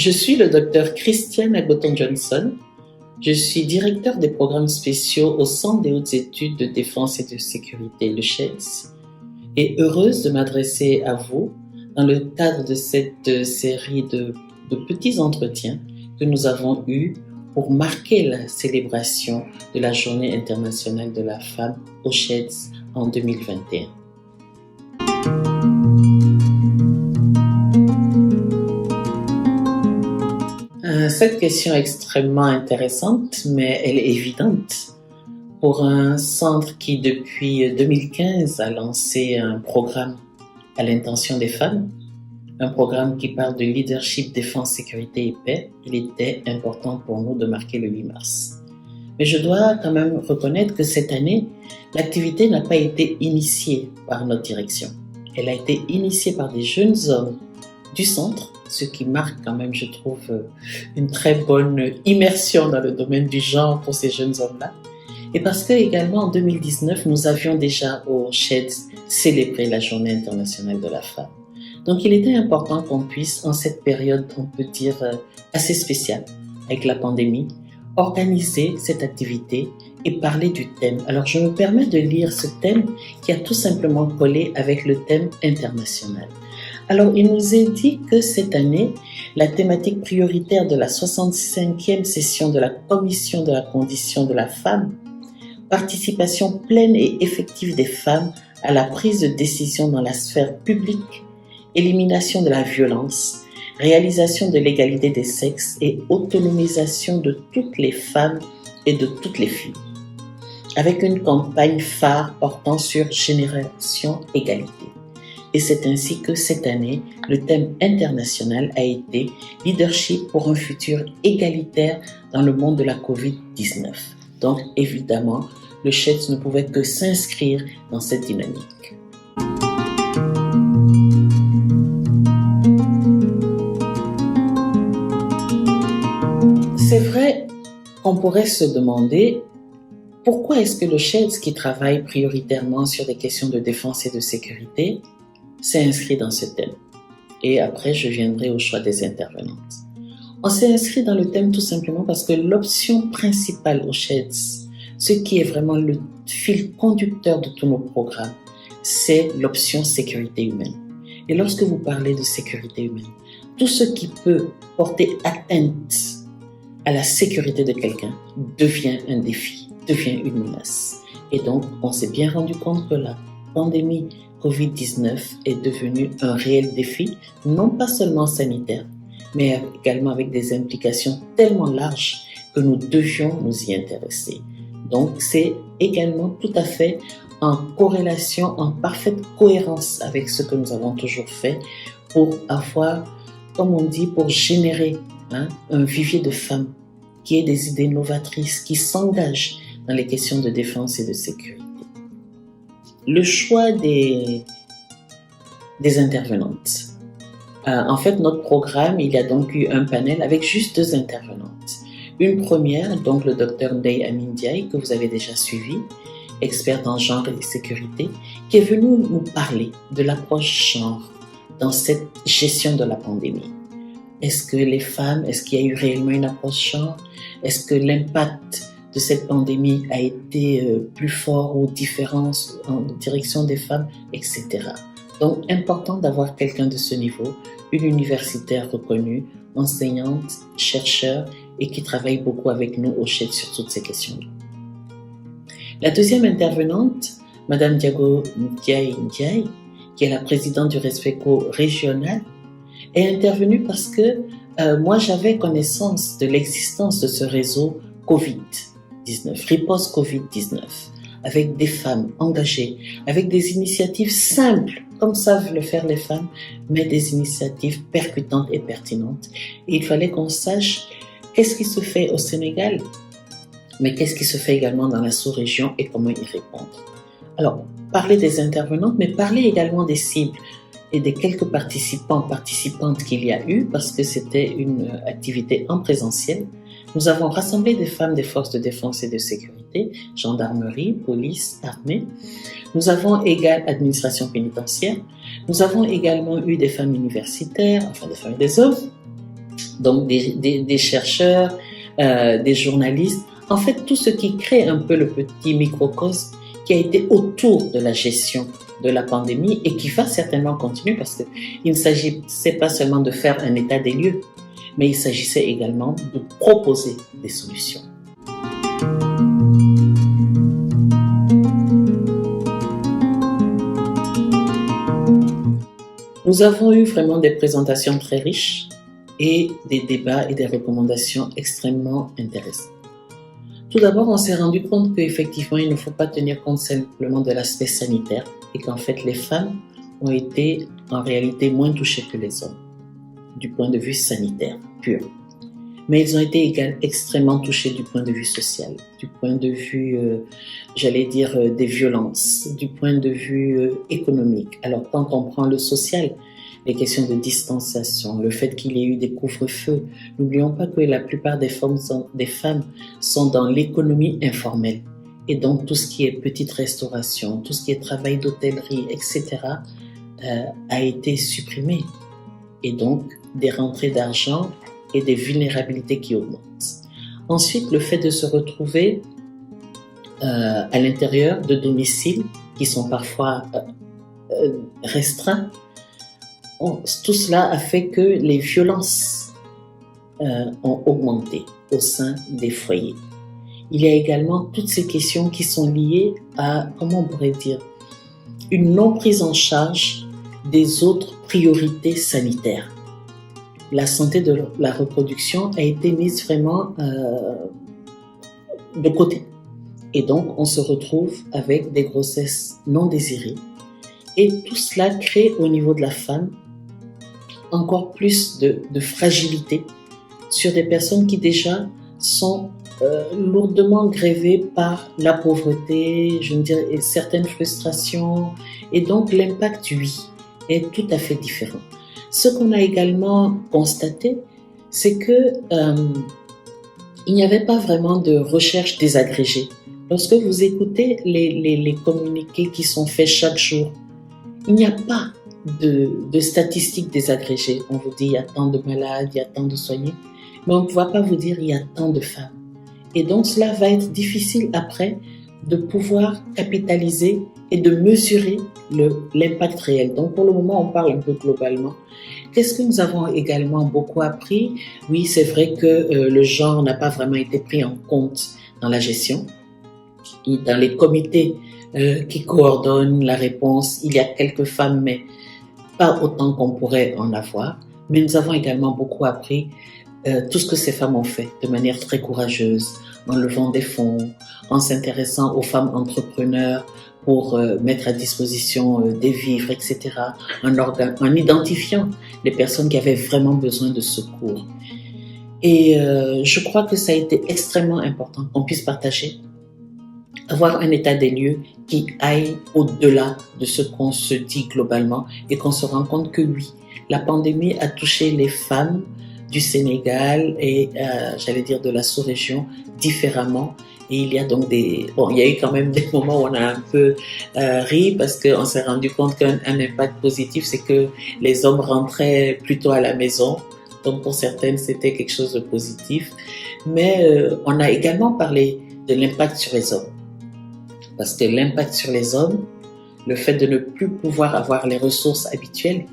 Je suis le docteur Christiane Agoton-Johnson. Je suis directeur des programmes spéciaux au Centre des hautes études de défense et de sécurité, le CHEDS, et heureuse de m'adresser à vous dans le cadre de cette série de petits entretiens que nous avons eus pour marquer la célébration de la Journée internationale de la femme au CHEDS en 2021. Cette question est extrêmement intéressante, mais elle est évidente. Pour un centre qui, depuis 2015, a lancé un programme à l'intention des femmes, un programme qui parle de leadership, défense, sécurité et paix, il était important pour nous de marquer le 8 mars. Mais je dois quand même reconnaître que cette année, l'activité n'a pas été initiée par notre direction. Elle a été initiée par des jeunes hommes du centre, ce qui marque quand même, je trouve, une très bonne immersion dans le domaine du genre pour ces jeunes hommes-là. Et parce que également en 2019, nous avions déjà au CHEDS célébré la Journée internationale de la femme. Donc il était important qu'on puisse, en cette période, on peut dire assez spéciale, avec la pandémie, organiser cette activité et parler du thème. Alors je me permets de lire ce thème qui a tout simplement collé avec le thème international. Alors, il nous est dit que cette année, la thématique prioritaire de la 65e session de la Commission de la condition de la femme, participation pleine et effective des femmes à la prise de décision dans la sphère publique, élimination de la violence, réalisation de l'égalité des sexes et autonomisation de toutes les femmes et de toutes les filles, avec une campagne phare portant sur Génération Égalité. Et c'est ainsi que cette année, le thème international a été « Leadership pour un futur égalitaire dans le monde de la COVID-19 ». Donc évidemment, le CHEDS ne pouvait que s'inscrire dans cette dynamique. C'est vrai qu'on pourrait se demander pourquoi est-ce que le CHEDS, qui travaille prioritairement sur des questions de défense et de sécurité, s'est inscrit dans ce thème. Et après, je viendrai au choix des intervenantes. On s'est inscrit dans le thème tout simplement parce que l'option principale au CHEDS, ce qui est vraiment le fil conducteur de tous nos programmes, c'est l'option sécurité humaine. Et lorsque vous parlez de sécurité humaine, tout ce qui peut porter atteinte à la sécurité de quelqu'un devient un défi, devient une menace. Et donc, on s'est bien rendu compte que la pandémie COVID-19 est devenu un réel défi, non pas seulement sanitaire, mais également avec des implications tellement larges que nous devions nous y intéresser. Donc, c'est également tout à fait en corrélation, en parfaite cohérence avec ce que nous avons toujours fait pour avoir, comme on dit, pour générer un vivier de femmes qui aient des idées novatrices, qui s'engagent dans les questions de défense et de sécurité. Le choix des intervenantes. En fait, notre programme, il y a donc eu un panel avec juste 2 intervenantes. Une première, donc le docteur Ndeye Amin Ndiaye, que vous avez déjà suivi, experte en genre et sécurité, qui est venue nous parler de l'approche genre dans cette gestion de la pandémie. Est-ce que les femmes, est-ce qu'il y a eu réellement une approche genre? Est-ce que l'impact de cette pandémie a été plus fort ou différent en direction des femmes, etc. Donc, important d'avoir quelqu'un de ce niveau, une universitaire reconnue, enseignante, chercheur et qui travaille beaucoup avec nous au CHEDS sur toutes ces questions-là. La deuxième intervenante, Madame Diago Ndiaye, qui est la présidente du RESPECO régional, est intervenue parce que moi, j'avais connaissance de l'existence de ce réseau COVID-19, riposte COVID-19, avec des femmes engagées, avec des initiatives simples, comme savent le faire les femmes, mais des initiatives percutantes et pertinentes. Et il fallait qu'on sache qu'est-ce qui se fait au Sénégal, mais qu'est-ce qui se fait également dans la sous-région et comment y répondre. Alors, parler des intervenantes, mais parler également des cibles et des quelques participantes qu'il y a eu, parce que c'était une activité en présentiel. Nous avons rassemblé des femmes des forces de défense et de sécurité, gendarmerie, police, armée. Nous avons également administration pénitentiaire. Nous avons également eu des femmes universitaires, enfin des femmes et des hommes, Donc des chercheurs, des journalistes, en fait tout ce qui crée un peu le petit microcosme qui a été autour de la gestion de la pandémie et qui va certainement continuer parce qu'il ne s'agissait pas seulement de faire un état des lieux, mais il s'agissait également de proposer des solutions. Nous avons eu vraiment des présentations très riches et des débats et des recommandations extrêmement intéressantes. Tout d'abord, on s'est rendu compte qu'effectivement, il ne faut pas tenir compte simplement de l'aspect sanitaire et qu'en fait, les femmes ont été en réalité moins touchées que les hommes du point de vue sanitaire pur. Mais ils ont été extrêmement touchés du point de vue social, du point de vue, des violences, du point de vue économique. Alors, quand on prend le social, les questions de distanciation, le fait qu'il y ait eu des couvre-feux, n'oublions pas que la plupart des femmes sont dans l'économie informelle. Et donc, tout ce qui est petite restauration, tout ce qui est travail d'hôtellerie, etc., a été supprimé. Et donc, des rentrées d'argent et des vulnérabilités qui augmentent. Ensuite, le fait de se retrouver à l'intérieur de domiciles qui sont parfois restreints, tout cela a fait que les violences ont augmenté au sein des foyers. Il y a également toutes ces questions qui sont liées à, comment on pourrait dire, une non prise en charge des autres priorités sanitaires. La santé de la reproduction a été mise vraiment de côté. Et donc, on se retrouve avec des grossesses non désirées. Et tout cela crée au niveau de la femme encore plus de fragilité sur des personnes qui déjà sont lourdement grévées par la pauvreté, et certaines frustrations. Et donc, l'impact, oui, est tout à fait différent. Ce qu'on a également constaté, c'est que il n'y avait pas vraiment de recherche désagrégée. Lorsque vous écoutez les communiqués qui sont faits chaque jour, il n'y a pas de statistiques désagrégées. On vous dit il y a tant de malades, il y a tant de soignés, mais on ne va pas vous dire il y a tant de femmes. Et donc cela va être difficile après de pouvoir capitaliser et de mesurer l'impact réel. Donc pour le moment, on parle un peu globalement. Qu'est-ce que nous avons également beaucoup appris? Oui, c'est vrai que le genre n'a pas vraiment été pris en compte dans la gestion. Et dans les comités qui coordonnent la réponse, il y a quelques femmes, mais pas autant qu'on pourrait en avoir. Mais nous avons également beaucoup appris tout ce que ces femmes ont fait de manière très courageuse, en levant des fonds, en s'intéressant aux femmes entrepreneurs pour mettre à disposition des vivres, etc., en identifiant les personnes qui avaient vraiment besoin de secours. Et je crois que ça a été extrêmement important qu'on puisse partager, avoir un état des lieux qui aille au-delà de ce qu'on se dit globalement et qu'on se rend compte que oui, la pandémie a touché les femmes du Sénégal et de la sous-région différemment. Et il y a donc il y a eu quand même des moments où on a un peu ri parce qu'on s'est rendu compte qu'un impact positif, c'est que les hommes rentraient plutôt à la maison. Donc pour certaines, c'était quelque chose de positif. Mais on a également parlé de l'impact sur les hommes. Parce que l'impact sur les hommes, le fait de ne plus pouvoir avoir les ressources habituelles,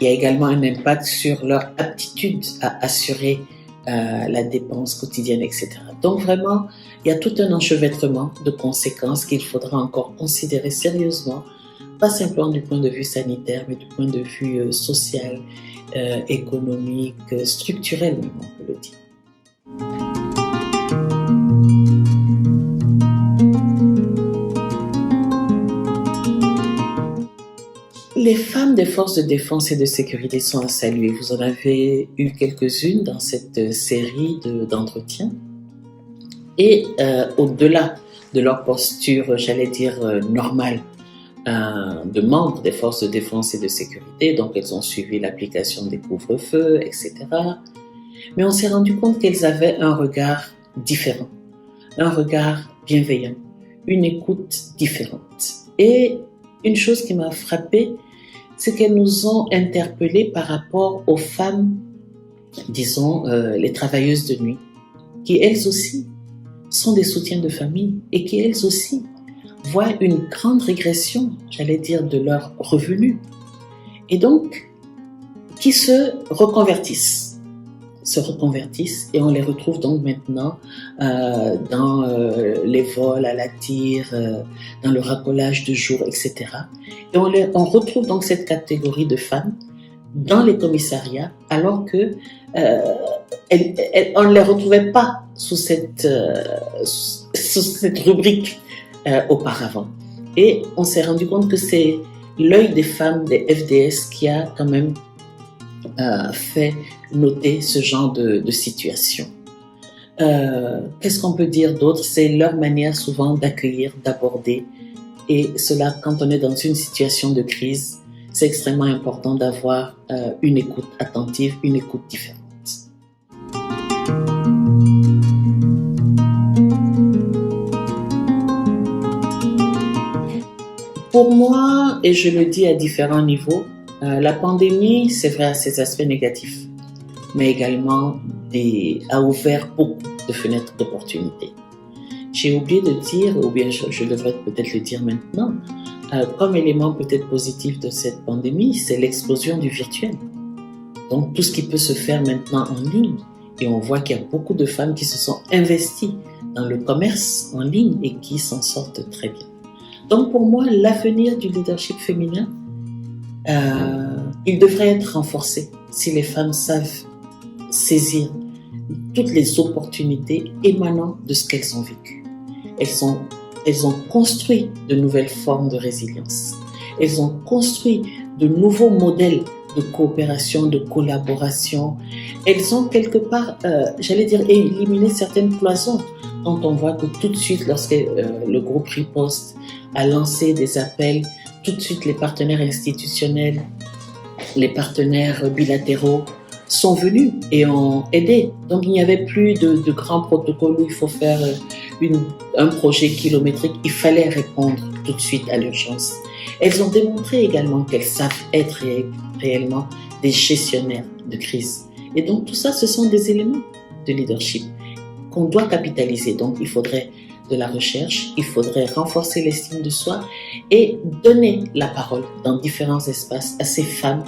il y a également un impact sur leur aptitude à assurer la dépense quotidienne, etc. Donc vraiment, il y a tout un enchevêtrement de conséquences qu'il faudra encore considérer sérieusement, pas simplement du point de vue sanitaire, mais du point de vue social, économique, structurel même, on peut le dire. Les femmes des forces de défense et de sécurité sont à saluer. Vous en avez eu quelques-unes dans cette série d'entretiens. Et au-delà de leur posture, normale, de membres des forces de défense et de sécurité, donc elles ont suivi l'application des couvre-feux, etc. Mais on s'est rendu compte qu'elles avaient un regard différent, un regard bienveillant, une écoute différente. Et une chose qui m'a frappée, c'est qu'elles nous ont interpellés par rapport aux femmes disons, les travailleuses de nuit, qui elles aussi sont des soutiens de famille et qui elles aussi voient une grande régression, j'allais dire, de leurs revenus. Et donc, qui se reconvertissent et on les retrouve donc maintenant dans les vols à la tire, dans le racolage de jour, etc. Et on retrouve donc cette catégorie de femmes dans les commissariats alors que on ne les retrouvait pas sous cette rubrique auparavant. Et on s'est rendu compte que c'est l'œil des femmes des FDS qui a quand même fait noter ce genre de situation. Qu'est-ce qu'on peut dire d'autre? C'est leur manière souvent d'accueillir, d'aborder. Et cela, quand on est dans une situation de crise, c'est extrêmement important d'avoir une écoute attentive, une écoute différente. Pour moi, et je le dis à différents niveaux, la pandémie, c'est vrai, a ses aspects négatifs, mais également a ouvert beaucoup de fenêtres d'opportunités. J'ai oublié de dire, ou bien je devrais peut-être le dire maintenant, comme élément peut-être positif de cette pandémie, c'est l'explosion du virtuel. Donc tout ce qui peut se faire maintenant en ligne, et on voit qu'il y a beaucoup de femmes qui se sont investies dans le commerce en ligne et qui s'en sortent très bien. Donc pour moi, l'avenir du leadership féminin, il devrait être renforcé si les femmes savent saisir toutes les opportunités émanant de ce qu'elles ont vécu. Elles ont construit de nouvelles formes de résilience. Elles ont construit de nouveaux modèles de coopération, de collaboration. Elles ont quelque part, j'allais dire, éliminé certaines cloisons. Quand on voit que tout de suite, lorsque le groupe Riposte a lancé des appels, tout de suite les partenaires institutionnels, les partenaires bilatéraux sont venus et ont aidé. Donc il n'y avait plus de grands protocoles où il faut faire un projet kilométrique. Il fallait répondre tout de suite à l'urgence. Elles ont démontré également qu'elles savent être réellement des gestionnaires de crise. Et donc tout ça, ce sont des éléments de leadership qu'on doit capitaliser. Donc il faudrait de la recherche, il faudrait renforcer l'estime de soi et donner la parole dans différents espaces à ces femmes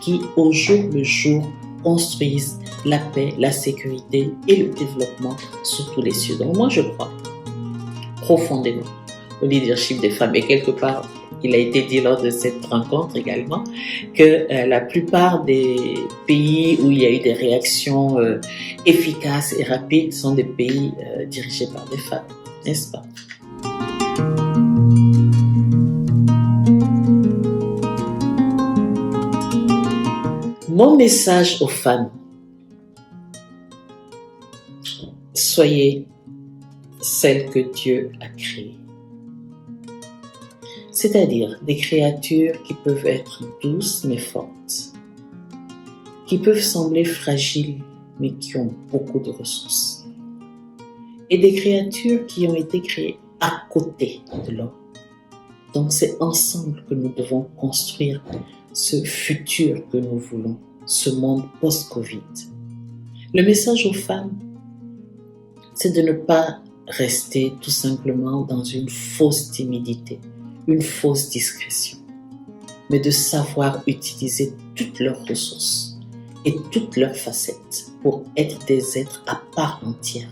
qui, au jour le jour, construisent la paix, la sécurité et le développement sous tous les cieux. Donc moi, je crois profondément au leadership des femmes. Et quelque part, il a été dit lors de cette rencontre également que la plupart des pays où il y a eu des réactions efficaces et rapides sont des pays dirigés par des femmes, n'est-ce pas? Mon message aux femmes: soyez celles que Dieu a créées. C'est-à-dire des créatures qui peuvent être douces mais fortes, qui peuvent sembler fragiles mais qui ont beaucoup de ressources. Et des créatures qui ont été créées à côté de l'homme. Donc c'est ensemble que nous devons construire ce futur que nous voulons, ce monde post-Covid. Le message aux femmes, c'est de ne pas rester tout simplement dans une fausse timidité, une fausse discrétion, mais de savoir utiliser toutes leurs ressources et toutes leurs facettes pour être des êtres à part entière.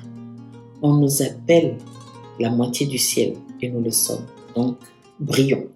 On nous appelle la moitié du ciel et nous le sommes. Donc, brillons.